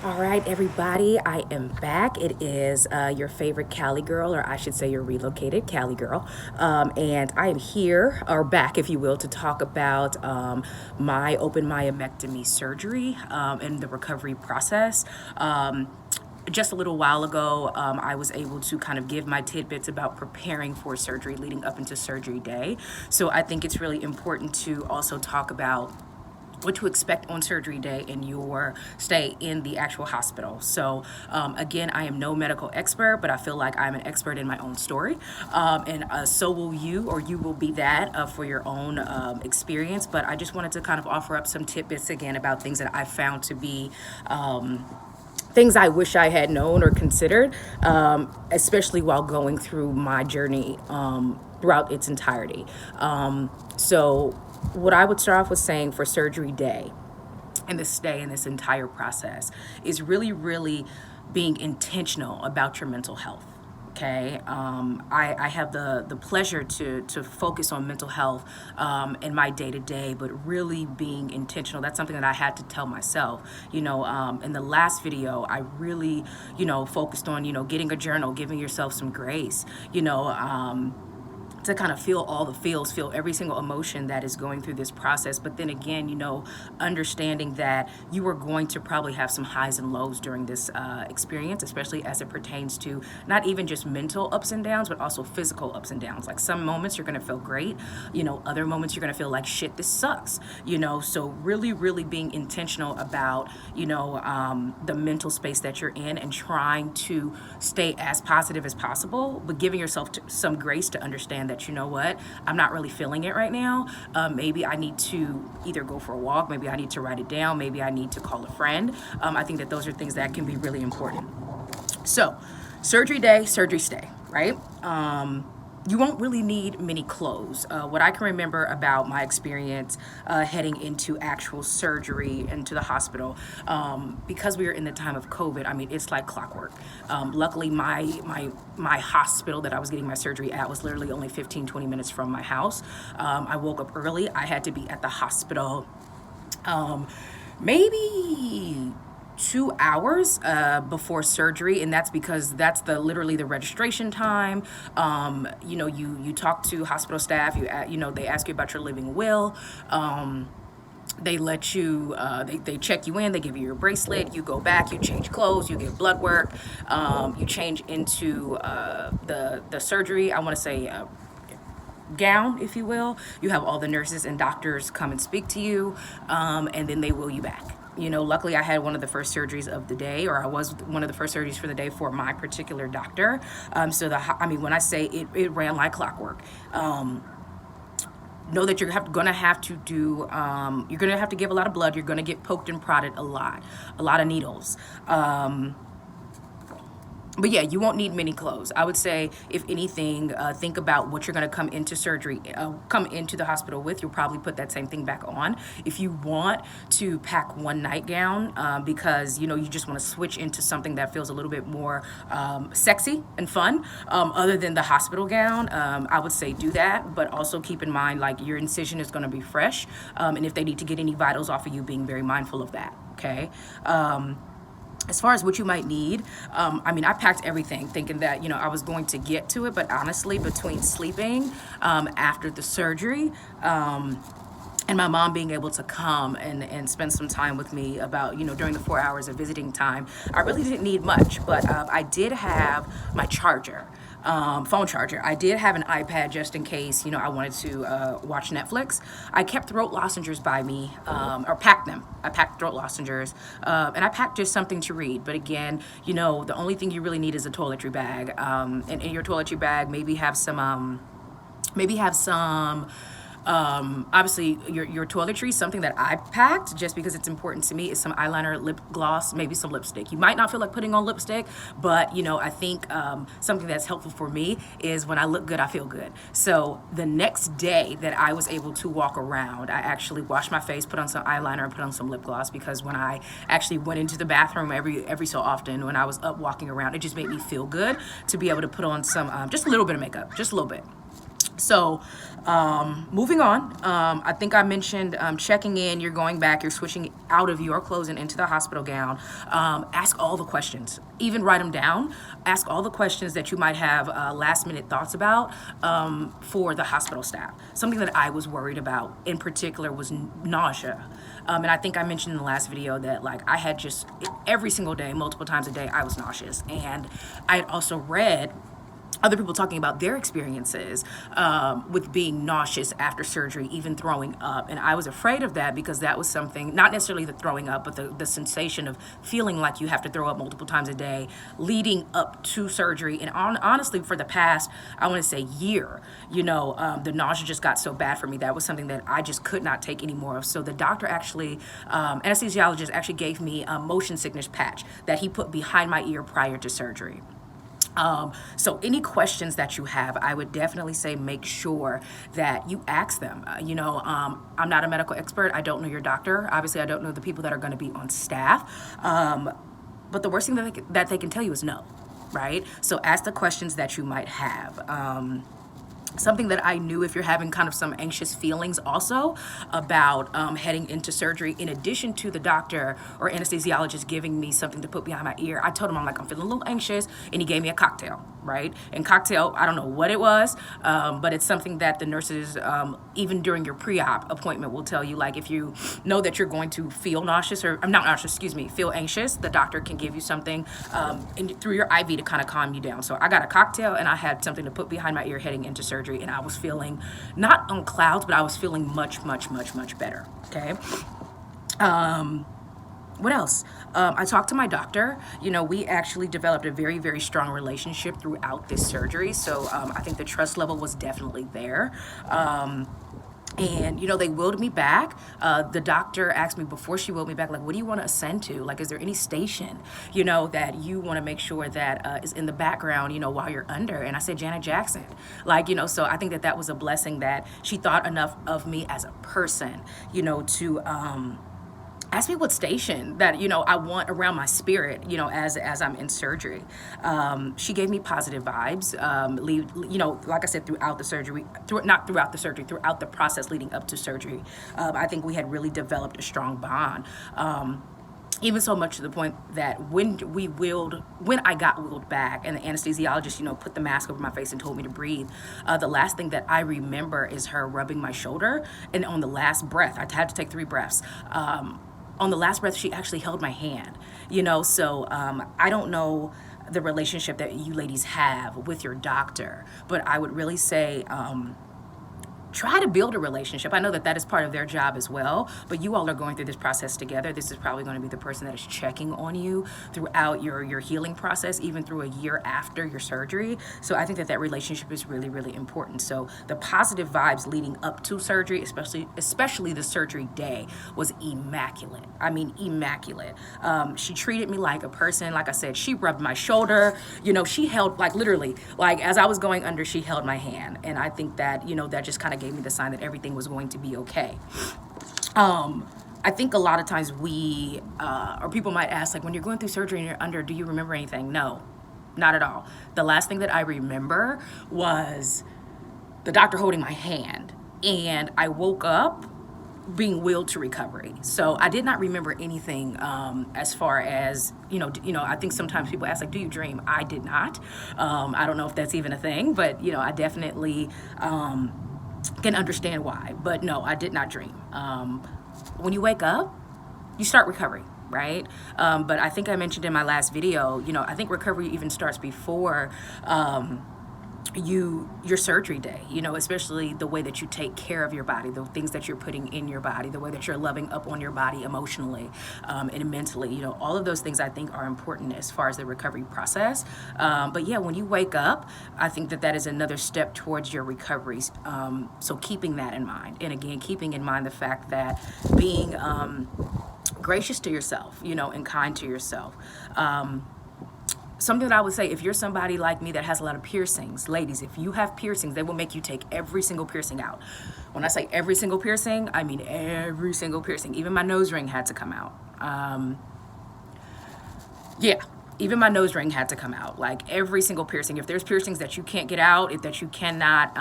All right, everybody, I am back. It is your favorite Cali girl, or I should say your relocated Cali girl. And I am here, or back, if you will, to talk about my open myomectomy surgery and the recovery process. Just a little while ago, I was able to kind of give my tidbits about preparing for surgery leading up into surgery day. So I think it's really important to also talk about what to expect on surgery day and your stay in the actual hospital. So again, I am no medical expert, but I feel like I'm an expert in my own story. And so will you, or you will be that for your own experience. But I just wanted to kind of offer up some tidbits again about things that I found to be things I wish I had known or considered, especially while going through my journey throughout its entirety. So, what I would start off with saying for surgery day and the stay in this entire process is really being intentional about your mental health. Okay, I have the pleasure to focus on mental health in my day to day, but really being intentional. That's something that I had to tell myself. In the last video, I really, focused on, getting a journal, giving yourself some grace, to kind of feel all the feels, feel every single emotion that is going through this process. But then again, understanding that you are going to probably have some highs and lows during this experience, especially as it pertains to not even just mental ups and downs, but also physical ups and downs. Like some moments you're going to feel great, other moments you're going to feel like shit, this sucks, So really being intentional about, the mental space that you're in and trying to stay as positive as possible, but giving yourself some grace to understand that, I'm not really feeling it right now. Maybe I need to either go for a walk, maybe I need to write it down, maybe I need to call a friend. I think that those are things that can be really important. So, surgery day, surgery stay, right? You won't really need many clothes. What I can remember about my experience heading into actual surgery into the hospital, because we were in the time of COVID, I mean, it's like clockwork. Luckily, my hospital that I was getting my surgery at was literally only 15-20 minutes from my house. I woke up early. I had to be at the hospital maybe 2 hours before surgery, and that's because that's literally the registration time. You talk to hospital staff. They ask you about your living will. They let you, they check you in, they give you your bracelet, you go back, you change clothes, you get blood work, you change into the surgery, I want to say gown, if you will. You have all the nurses and doctors come and speak to you, and then they wheel you back. Luckily I had one of the first surgeries of the day, or I was one of the first surgeries for the day for my particular doctor. When I say it ran like clockwork. Know that you're gonna have to do, you're gonna have to give a lot of blood. You're gonna get poked and prodded a lot of needles. But yeah, you won't need many clothes. I would say, if anything, think about what you're going to come into surgery, come into the hospital with. You'll probably put that same thing back on. If you want to pack one nightgown, because you just want to switch into something that feels a little bit more sexy and fun, other than the hospital gown, I would say do that. But also keep in mind, like, your incision is going to be fresh, and if they need to get any vitals off of you, being very mindful of that. Okay. As far as what you might need, I packed everything thinking that, I was going to get to it. But honestly, between sleeping after the surgery and my mom being able to come and spend some time with me about, during the 4 hours of visiting time, I really didn't need much. But I did have my charger. Phone charger. I did have an iPad just in case, I wanted to watch Netflix. I kept throat lozenges by me, or packed them. I packed throat lozenges, and I packed just something to read. But again, the only thing you really need is a toiletry bag. And in your toiletry bag, maybe have some obviously your toiletries. Something that I packed just because it's important to me is some eyeliner, lip gloss, maybe some lipstick. You might not feel like putting on lipstick, but I think something that's helpful for me is when I look good, I feel good. So the next day that I was able to walk around, I actually washed my face, put on some eyeliner, and put on some lip gloss, because when I actually went into the bathroom every so often when I was up walking around, it just made me feel good to be able to put on some just a little bit of makeup, just a little bit. So, moving on, I think I mentioned checking in, you're going back, you're switching out of your clothes and into the hospital gown. Ask all the questions, even write them down. Ask all the questions that you might have last minute thoughts about for the hospital staff. Something that I was worried about in particular was nausea. And I think I mentioned in the last video that like I had just every single day, multiple times a day, I was nauseous. And I had also read other people talking about their experiences with being nauseous after surgery, even throwing up. And I was afraid of that because that was something, not necessarily the throwing up, but the sensation of feeling like you have to throw up multiple times a day leading up to surgery. And honestly, for the past, I want to say year, the nausea just got so bad for me. That was something that I just could not take anymore of. So the doctor actually, anesthesiologist actually gave me a motion sickness patch that he put behind my ear prior to surgery. So any questions that you have, I would definitely say make sure that you ask them. I'm not a medical expert. I don't know your doctor. Obviously, I don't know the people that are going to be on staff. But the worst thing that they can tell you is no, right? So ask the questions that you might have. Something that I knew, if you're having kind of some anxious feelings also about heading into surgery, in addition to the doctor or anesthesiologist giving me something to put behind my ear, I told him, I'm feeling a little anxious, and he gave me a cocktail, right? And cocktail, I don't know what it was, but it's something that the nurses, even during your pre-op appointment, will tell you, like if you know that you're going to feel nauseous, or I'm not nauseous, feel anxious, the doctor can give you something through your IV to kind of calm you down. So I got a cocktail, and I had something to put behind my ear heading into surgery. And I was feeling not on clouds, but I was feeling much, much, much, much better. Okay. What else? I talked to my doctor. We actually developed a very, very strong relationship throughout this surgery. So I think the trust level was definitely there. And, they willed me back. The doctor asked me before she willed me back, like, what do you want to ascend to? Like, is there any station, that you want to make sure that is in the background, while you're under? And I said, Janet Jackson. So I think that was a blessing that she thought enough of me as a person, to ask me what station that, I want around my spirit, as I'm in surgery. She gave me positive vibes, like I said, throughout the surgery, throughout the process leading up to surgery. I think we had really developed a strong bond. Even so much to the point that when I got wheeled back and the anesthesiologist, put the mask over my face and told me to breathe, the last thing that I remember is her rubbing my shoulder. And on the last breath, I had to take 3 breaths. On the last breath, she actually held my hand, so I don't know the relationship that you ladies have with your doctor, but I would really say, try to build a relationship. I know that is part of their job as well, but you all are going through this process together. This is probably going to be the person that is checking on you throughout your healing process, even through a year after your surgery. So I think that relationship is really, really important. So the positive vibes leading up to surgery, especially the surgery day, was immaculate. I mean, immaculate. She treated me like a person. Like I said, she rubbed my shoulder. She held, literally, as I was going under, she held my hand. And I think that, that just kind of gave me the sign that everything was going to be okay. I think a lot of times or people might ask, when you're going through surgery and you're under, do you remember anything? No, not at all. The last thing that I remember was the doctor holding my hand, and I woke up being wheeled to recovery. So I did not remember anything as far as, I think sometimes people ask, do you dream? I did not. I don't know if that's even a thing, but, I definitely can understand why. But no, I did not dream. When you wake up, you start recovery, right? But I think I mentioned in my last video, I think recovery even starts before your surgery day, especially the way that you take care of your body, the things that you're putting in your body, the way that you're loving up on your body emotionally and mentally, all of those things I think are important as far as the recovery process. But yeah, when you wake up, I think that is another step towards your recoveries. So keeping that in mind, and again, keeping in mind the fact that being gracious to yourself, and kind to yourself. Something that I would say, if you're somebody like me that has a lot of piercings, ladies, if you have piercings, they will make you take every single piercing out. When I say every single piercing, I mean every single piercing. Even my nose ring had to come out. Yeah. even my nose ring had to come out. Like every single piercing. If there's piercings that you can't get out, that you cannot,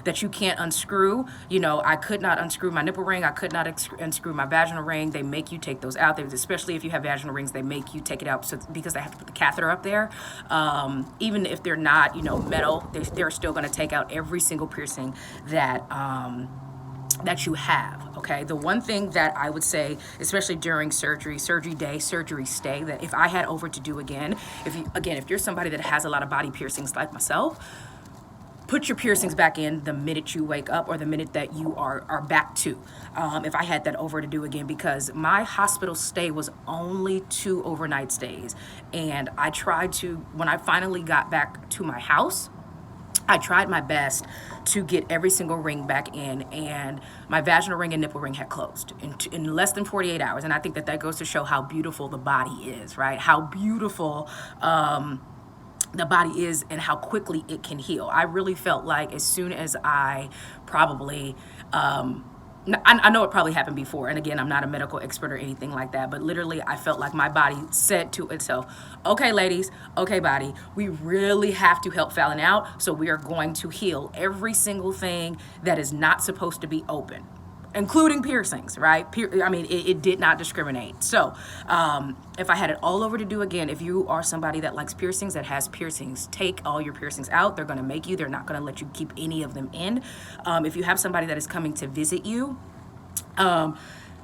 that you can't unscrew, I could not unscrew my nipple ring. I could not unscrew my vaginal ring. They make you take those out. Especially if you have vaginal rings, they make you take it out because they have to put the catheter up there. Even if they're not, metal, they're still going to take out every single piercing that you have. Okay, the one thing that I would say, especially during surgery day, surgery stay, that if I had over to do again, if you're somebody that has a lot of body piercings like myself, put your piercings back in the minute you wake up or the minute that you are back to. If I had that over to do again, because my hospital stay was only 2 overnight stays, and I tried to, when I finally got back to my house, I tried my best to get every single ring back in, and my vaginal ring and nipple ring had closed in less than 48 hours. And I think that goes to show how beautiful the body is, right? How beautiful the body is and how quickly it can heal. I really felt like as soon as I probably... I know it probably happened before, and again, I'm not a medical expert or anything like that, but literally I felt like my body said to itself, okay, ladies, okay, body, we really have to help Fallon out, so we are going to heal every single thing that is not supposed to be open, including piercings, right? It did not discriminate. So if I had it all over to do again, if you are somebody that likes piercings, that has piercings, take all your piercings out. They're going to make you. They're not going to let you keep any of them in. If you have somebody that is coming to visit you,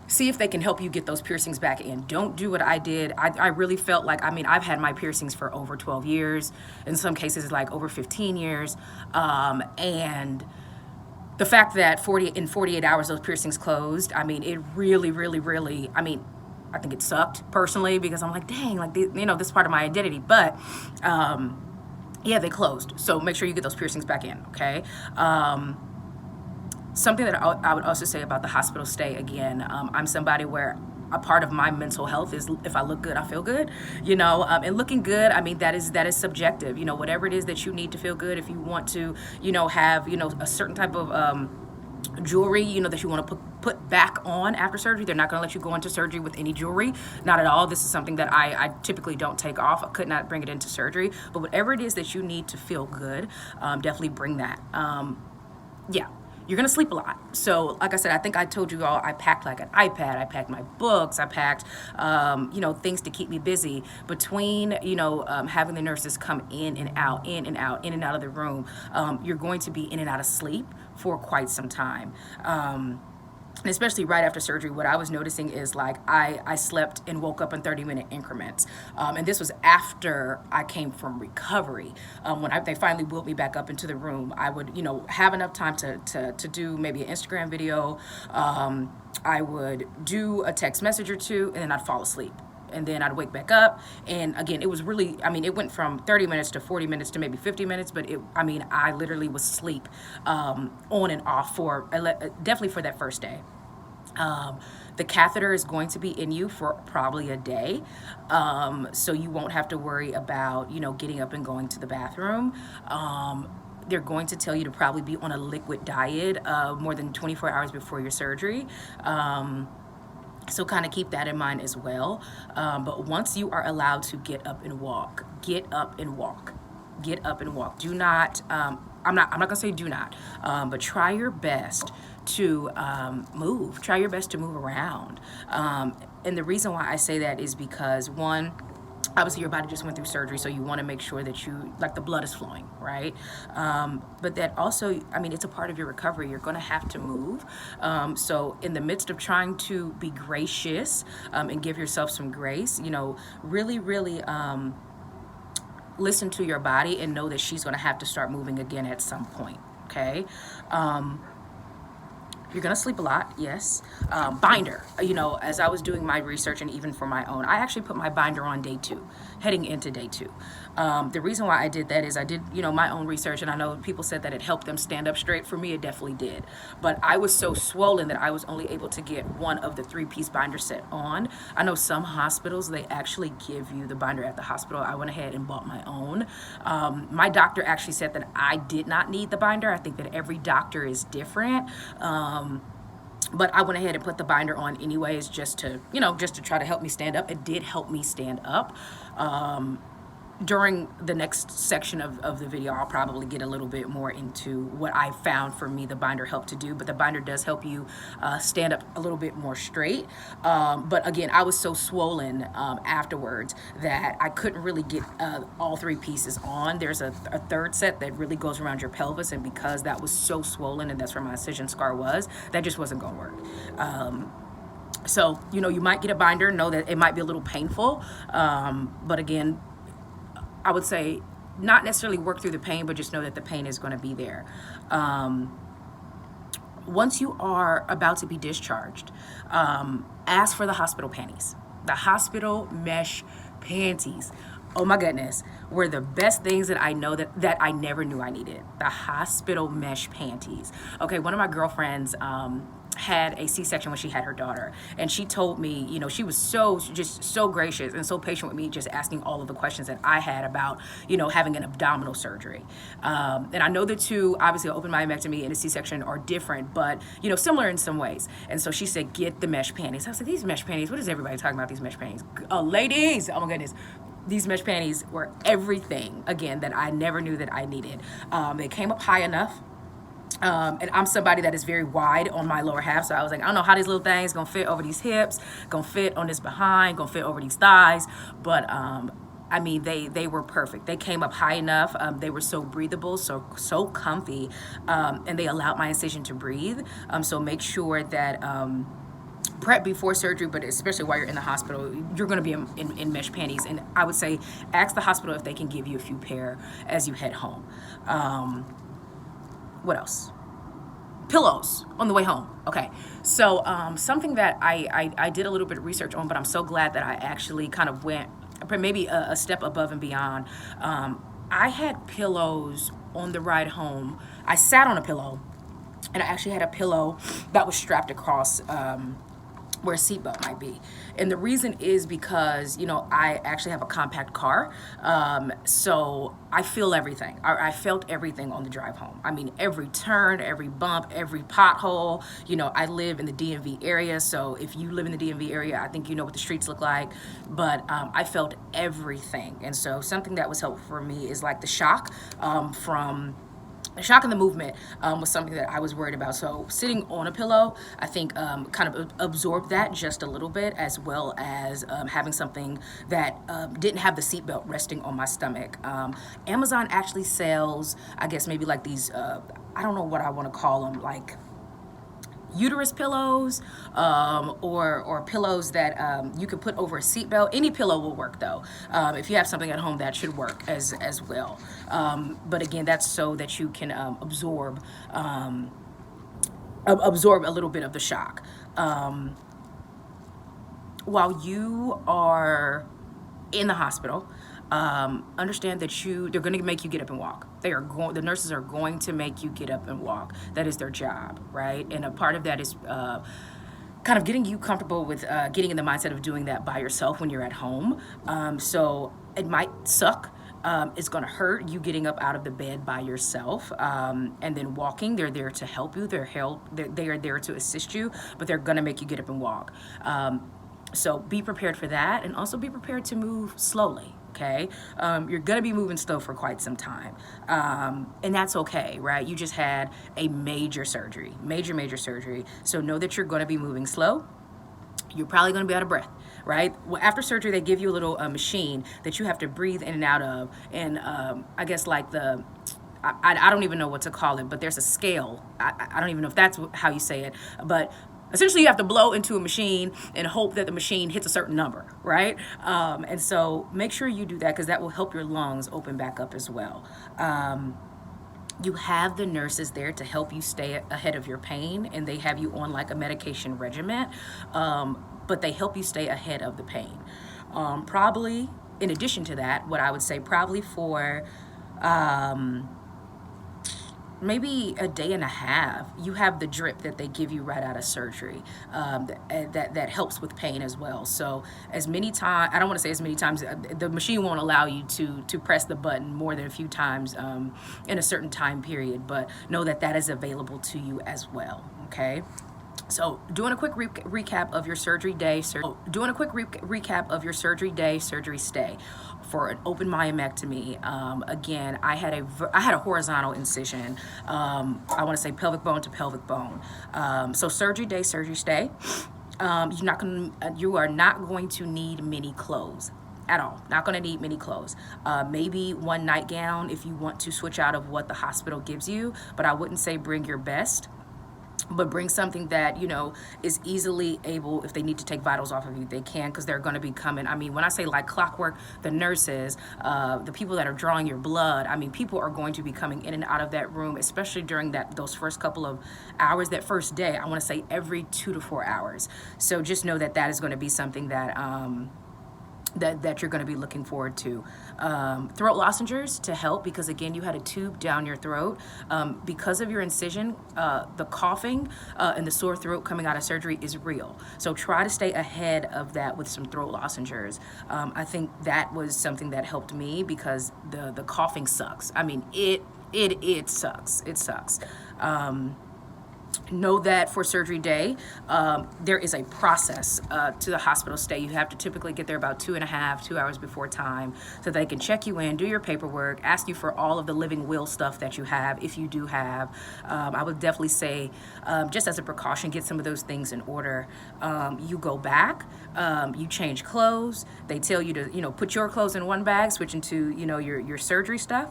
see if they can help you get those piercings back in. Don't do what I did. I really felt like, I've had my piercings for over 12 years. In some cases, like over 15 years. And the fact that in 48 hours those piercings closed, it really, really, really, I think it sucked personally, because I'm like, dang, like, this is part of my identity. But yeah, they closed. So make sure you get those piercings back in, okay? Something that I would also say about the hospital stay, again, I'm somebody where a part of my mental health is if I look good, I feel good, and looking good, that is subjective, whatever it is that you need to feel good. If you want to, have, a certain type of jewelry, that you want to put back on after surgery, they're not going to let you go into surgery with any jewelry, not at all. This is something that I typically don't take off. I could not bring it into surgery, but whatever it is that you need to feel good, definitely bring that. Yeah. You're going to sleep a lot. So like I said, I think I told you all, I packed like an iPad, I packed my books, I packed, things to keep me busy between, having the nurses come in and out, in and out of the room. You're going to be in and out of sleep for quite some time. And especially right after surgery, what I was noticing is like I slept and woke up in 30-minute increments. And this was after I came from recovery. When they finally wheeled me back up into the room, I would, have enough time to do maybe an Instagram video. I would do a text message or two, and then I'd fall asleep. And then I'd wake back up. And again, it was really, it went from 30 minutes to 40 minutes to maybe 50 minutes. But I literally was asleep on and off for definitely for that first day. The catheter is going to be in you for probably a day. So you won't have to worry about, getting up and going to the bathroom. They're going to tell you to probably be on a liquid diet more than 24 hours before your surgery. So kind of keep that in mind as well. But once you are allowed to get up and walk, get up and walk. Do not, I'm not gonna say do not, but try your best to move. Try your best to move around. And the reason why I say that is because, one, obviously your body just went through surgery, so you want to make sure that the blood is flowing, right? But that also, it's a part of your recovery. You're going to have to move. So in the midst of trying to be gracious and give yourself some grace, really, really listen to your body and know that she's going to have to start moving again at some point, okay? You're going to sleep a lot, yes. Binder, as I was doing my research and even for my own, I actually put my binder on day 2, heading into day 2. The reason why I did that is I did, my own research, and I know people said that it helped them stand up straight. For me, it definitely did. But I was so swollen that I was only able to get one of the 3-piece binder set on. I know some hospitals, they actually give you the binder at the hospital. I went ahead and bought my own. My doctor actually said that I did not need the binder. I think that every doctor is different. But I went ahead and put the binder on anyways, just to, just to try to help me stand up. It did help me stand up. During the next section of the video, I'll probably get a little bit more into what I found for me the binder helped to do. But the binder does help you stand up a little bit more straight. But again, I was so swollen afterwards that I couldn't really get all three pieces on. There's a third set that really goes around your pelvis, and because that was so swollen and that's where my incision scar was, that just wasn't going to work. So, you might get a binder, know that it might be a little painful. But again, I would say not necessarily work through the pain, but just know that the pain is going to be there. Once you are about to be discharged, ask for the hospital panties. The hospital mesh panties, oh my goodness, were the best things that I know that I never knew I needed. The hospital mesh panties. Okay, one of my girlfriends had a C-section when she had her daughter, and she told me, she was so gracious and so patient with me, just asking all of the questions that I had about, having an abdominal surgery. And I know the two, obviously, open myomectomy and a C-section are different, but similar in some ways. And so she said, get the mesh panties. I said, these mesh panties, what is everybody talking about these mesh panties? Ladies, oh my goodness. These mesh panties were everything, again, that I never knew that I needed. They came up high enough. And I'm somebody that is very wide on my lower half, so I was like, I don't know how these little things gonna fit over these hips, gonna fit on this behind, gonna fit over these thighs, but I mean, they were perfect. They came up high enough. They were so breathable, so comfy, and they allowed my incision to breathe. So make sure that prep before surgery, but especially while you're in the hospital, you're going to be in mesh panties. And I would say ask the hospital if they can give you a few pair as you head home. What else? Pillows on the way home. Okay, so something that I did a little bit of research on, but I'm so glad that I actually kind of went maybe a step above and beyond. I had pillows on the ride home. I sat on a pillow, and I actually had a pillow that was strapped across where a seatbelt might be. And the reason is because, I actually have a compact car. So I feel everything. I felt everything on the drive home. I mean, every turn, every bump, every pothole. I live in the DMV area. So if you live in the DMV area, I think you know what the streets look like. But I felt everything. And so something that was helpful for me is like the shock from the shock and the movement was something that I was worried about. So sitting on a pillow, I think kind of absorbed that just a little bit, as well as having something that didn't have the seatbelt resting on my stomach. Amazon actually sells, I guess maybe like these, I don't know what I want to call them, like uterus pillows or pillows that you can put over a seatbelt. Any pillow will work though. If you have something at home, that should work as well. But again, that's so that you can absorb a little bit of the shock. While you are in the hospital, understand that they're going to make you get up and walk. The nurses are going to make you get up and walk. That is their job, right? And a part of that is kind of getting you comfortable with getting in the mindset of doing that by yourself when you're at home. So it might suck. It's going to hurt you getting up out of the bed by yourself, and then walking. They're there to help you. They are there to assist you, but they're going to make you get up and walk. So be prepared for that, and also be prepared to move slowly. Okay, you're gonna be moving slow for quite some time, and that's okay, right? You just had a major surgery, major surgery. So know that you're gonna be moving slow. You're probably gonna be out of breath, right? Well, after surgery, they give you a little machine that you have to breathe in and out of, and I guess like I don't even know what to call it, but there's a scale. I don't even know if that's how you say it, but essentially you have to blow into a machine and hope that the machine hits a certain number, right? And so make sure you do that, because that will help your lungs open back up as well. You have the nurses there to help you stay ahead of your pain, and they have you on like a medication regimen, but they help you stay ahead of the pain. Probably, in addition to that, what I would say probably for maybe a day and a half, you have the drip that they give you right out of surgery that helps with pain as well. So as many times, I don't want to say as many times, the machine won't allow you to press the button more than a few times in a certain time period, but know that that is available to you as well, okay? So doing a quick recap of your surgery day, surgery stay for an open myomectomy. Again, I had a horizontal incision. I want to say pelvic bone to pelvic bone. So surgery day, surgery stay. You are not going to need many clothes at all. Not going to need many clothes. Maybe one nightgown if you want to switch out of what the hospital gives you, but I wouldn't say bring your best. But bring something that, is easily able, if they need to take vitals off of you, they can, because they're going to be coming. I mean, when I say like clockwork, the nurses, the people that are drawing your blood, I mean, people are going to be coming in and out of that room, especially during those first couple of hours, that first day. I want to say every 2 to 4 hours. So just know that is going to be something that that you're going to be looking forward to. Throat lozenges to help, because again, you had a tube down your throat. Because of your incision, the coughing and the sore throat coming out of surgery is real. So try to stay ahead of that with some throat lozenges. I think that was something that helped me, because the coughing sucks. I mean, it sucks. It sucks. Know that for surgery day, there is a process to the hospital stay. You have to typically get there about 2 hours before time, so they can check you in, do your paperwork, ask you for all of the living will stuff that you have, if you do have. I would definitely say, just as a precaution, get some of those things in order. You go back, you change clothes. They tell you to, put your clothes in one bag, switch into, your surgery stuff.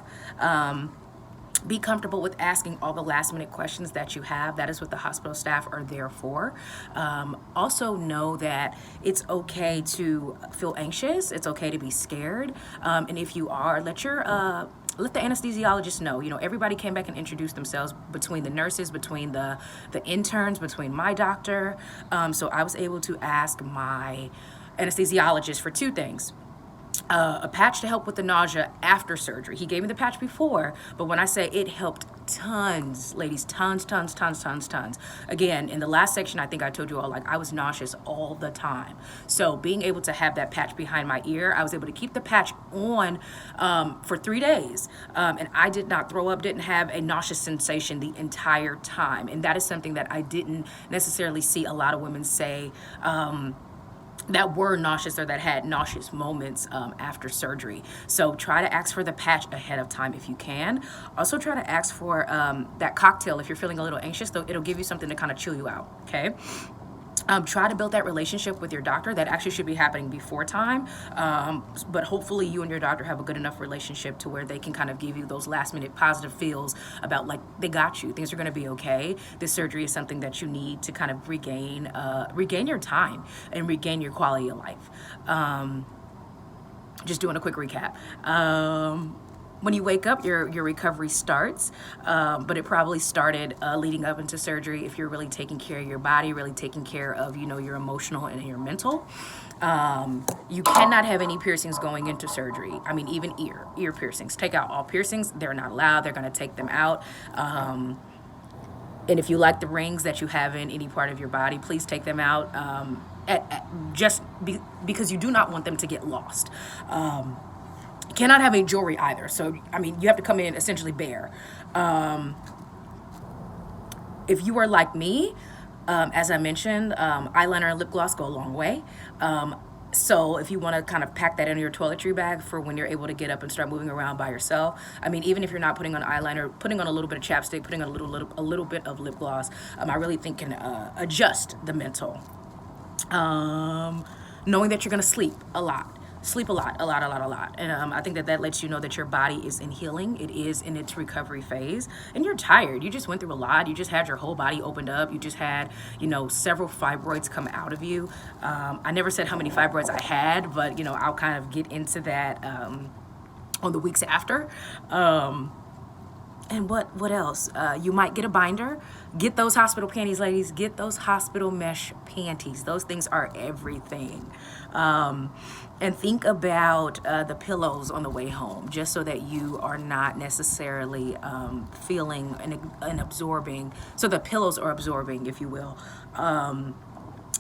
Be comfortable with asking all the last minute questions that you have. That is what the hospital staff are there for. Also know that it's okay to feel anxious. It's okay to be scared. And if you are, let the anesthesiologist know. Everybody came back and introduced themselves, between the nurses, between the interns, between my doctor. So I was able to ask my anesthesiologist for 2 things. A patch to help with the nausea after surgery. He gave me the patch before, but when I say it helped tons, ladies, tons. Again, in the last section, I think I told you all, like, I was nauseous all the time. So being able to have that patch behind my ear, I was able to keep the patch on for 3 days. And I did not throw up, didn't have a nauseous sensation the entire time. And that is something that I didn't necessarily see a lot of women say, that were nauseous or that had nauseous moments after surgery. So try to ask for the patch ahead of time if you can. Also try to ask for that cocktail if you're feeling a little anxious, though it'll give you something to kind of chill you out, okay? Try to build that relationship with your doctor. That actually should be happening before time, but hopefully you and your doctor have a good enough relationship to where they can kind of give you those last minute positive feels about, like, they got you, things are going to be okay. This surgery is something that you need to kind of regain your time and regain your quality of life. Just doing a quick recap. When you wake up, your recovery starts, but it probably started leading up into surgery if you're really taking care of your body, really taking care of, your emotional and your mental. You cannot have any piercings going into surgery. I mean, even ear piercings. Take out all piercings. They're not allowed. They're going to take them out. And if you like the rings that you have in any part of your body, please take them out, because you do not want them to get lost. You cannot have any jewelry either. So, I mean, you have to come in essentially bare. If you are like me, as I mentioned, eyeliner and lip gloss go a long way. So if you want to kind of pack that into your toiletry bag for when you're able to get up and start moving around by yourself. I mean, even if you're not putting on eyeliner, putting on a little bit of chapstick, putting on a little bit of lip gloss, I really think can adjust the mental. Knowing that you're going to sleep a lot. Sleep a lot. And I think that lets you know that your body is in healing. It is in its recovery phase. And you're tired. You just went through a lot. You just had your whole body opened up. You just had, several fibroids come out of you. I never said how many fibroids I had, but, I'll kind of get into that on the weeks after. And what else? You might get a binder. Get those hospital panties, ladies. Get those hospital mesh panties. Those things are everything. And think about the pillows on the way home, just so that you are not necessarily feeling and absorbing. So the pillows are absorbing, if you will.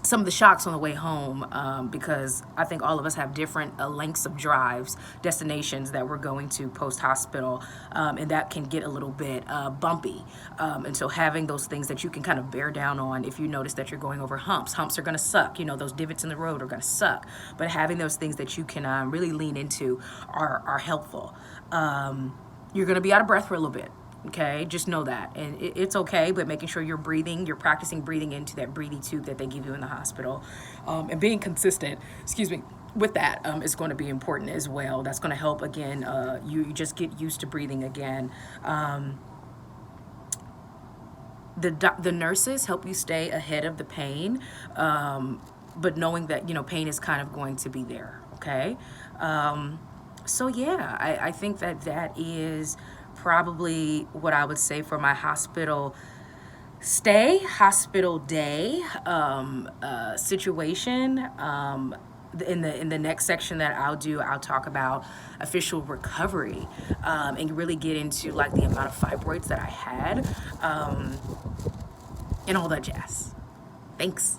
some of the shocks on the way home, because I think all of us have different lengths of drives, destinations that we're going to post-hospital, and that can get a little bit bumpy. And so having those things that you can kind of bear down on if you notice that you're going over humps. Humps are going to suck. Those divots in the road are going to suck. But having those things that you can really lean into are helpful. You're going to be out of breath for a little bit. Okay, just know that, and it's okay, but making sure you're breathing, you're practicing breathing into that breathing tube that they give you in the hospital, and being consistent, with that is going to be important as well. That's going to help, again, you just get used to breathing again. The nurses help you stay ahead of the pain, but knowing that, pain is kind of going to be there, okay? So yeah, I think that is probably what I would say for my hospital day situation. In the next section that I'll talk about official recovery, and really get into like the amount of fibroids that I had, and all that jazz. Thanks.